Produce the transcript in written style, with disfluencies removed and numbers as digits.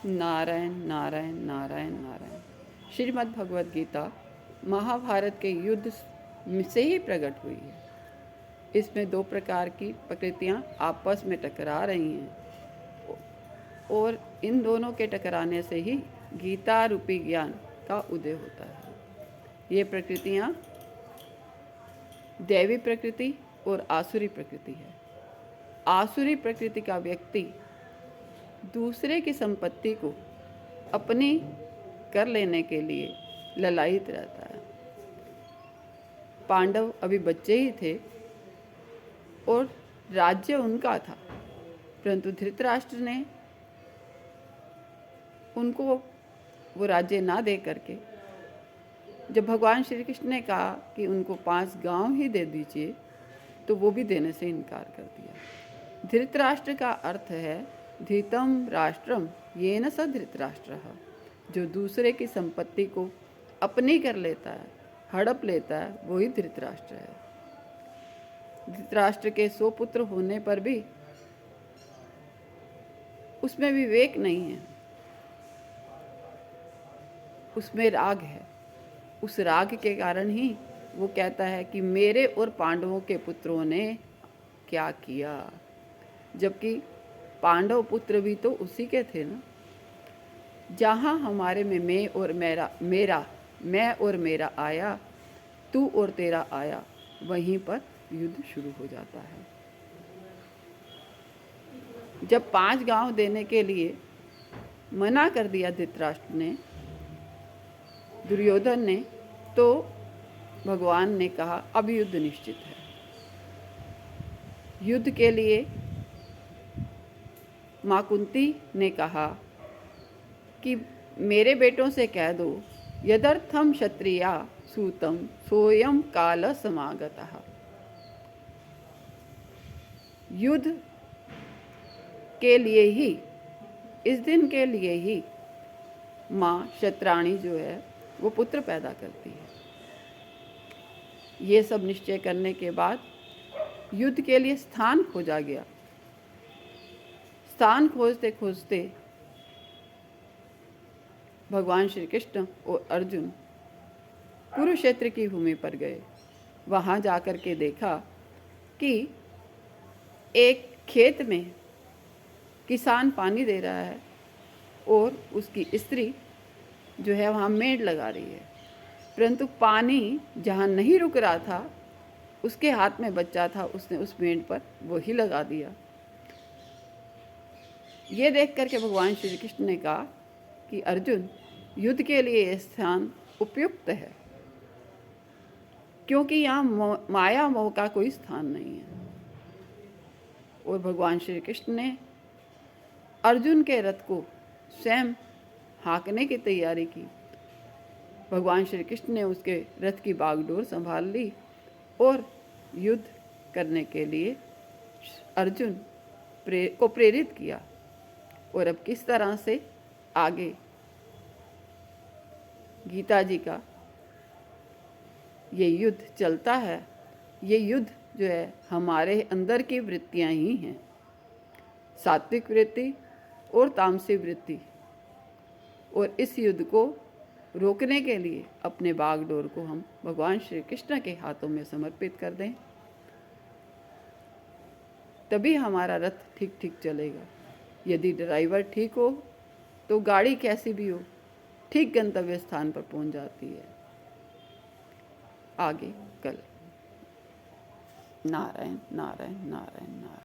नारायण नारायण नारायण नारायण। श्रीमद् भगवद गीता महाभारत के युद्ध से ही प्रकट हुई है। इसमें दो प्रकार की प्रकृतियाँ आपस में टकरा रही हैं और इन दोनों के टकराने से ही गीता रूपी ज्ञान का उदय होता है। ये प्रकृतियाँ दैवी प्रकृति और आसुरी प्रकृति है। आसुरी प्रकृति का व्यक्ति दूसरे की संपत्ति को अपनी कर लेने के लिए ललायित रहता है। पांडव अभी बच्चे ही थे और राज्य उनका था, परंतु धृतराष्ट्र ने उनको वो राज्य ना दे करके, जब भगवान श्री कृष्ण ने कहा कि उनको 5 गांव ही दे दीजिए, तो वो भी देने से इनकार कर दिया। धृतराष्ट्र का अर्थ है धृतम राष्ट्रम येन स धृतराष्ट्रः, जो दूसरे की संपत्ति को अपनी कर लेता है, हड़प लेता है, वही धृतराष्ट्र है। धृतराष्ट्र के 100 पुत्र होने पर भी उसमें विवेक नहीं है, उसमें राग है। उस राग के कारण ही वो कहता है कि मेरे और पांडवों के पुत्रों ने क्या किया, जबकि पांडव पुत्र भी तो उसी के थे ना। जहाँ हमारे में मैं और मेरा आया, तू और तेरा आया, वहीं पर युद्ध शुरू हो जाता है। जब 5 गांव देने के लिए मना कर दिया धृतराष्ट्र ने, दुर्योधन ने, तो भगवान ने कहा अब युद्ध निश्चित है। युद्ध के लिए माँ कुंती ने कहा कि मेरे बेटों से कह दो, यदर्थम क्षत्रिया सूतम सोयम काल समागतः। युद्ध के लिए ही, इस दिन के लिए ही माँ क्षत्राणी जो है वो पुत्र पैदा करती है। ये सब निश्चय करने के बाद युद्ध के लिए स्थान खोजा गया। स्थान खोजते खोजते भगवान श्री कृष्ण और अर्जुन कुरुक्षेत्र की भूमि पर गए। वहाँ जाकर के देखा कि एक खेत में किसान पानी दे रहा है और उसकी स्त्री जो है वहाँ मेड़ लगा रही है, परंतु पानी जहाँ नहीं रुक रहा था, उसके हाथ में बच्चा था, उसने उस मेड़ पर वही लगा दिया। ये देख करके भगवान श्री कृष्ण ने कहा कि अर्जुन, युद्ध के लिए यह स्थान उपयुक्त है, क्योंकि यहाँ माया मोह का कोई स्थान नहीं है। और भगवान श्री कृष्ण ने अर्जुन के रथ को स्वयं हाँकने की तैयारी की। भगवान श्री कृष्ण ने उसके रथ की बागडोर संभाल ली और युद्ध करने के लिए अर्जुन को प्रेरित किया। और अब किस तरह से आगे गीता जी का ये युद्ध चलता है, ये युद्ध जो है हमारे अंदर की वृत्तियाँ ही हैं, सात्विक वृत्ति और तामसिक वृत्ति। और इस युद्ध को रोकने के लिए अपने बागडोर को हम भगवान श्री कृष्ण के हाथों में समर्पित कर दें, तभी हमारा रथ ठीक ठीक चलेगा। यदि ड्राइवर ठीक हो तो गाड़ी कैसी भी हो ठीक गंतव्य स्थान पर पहुंच जाती है। आगे कल। नारायण नारायण नारायण नारायण।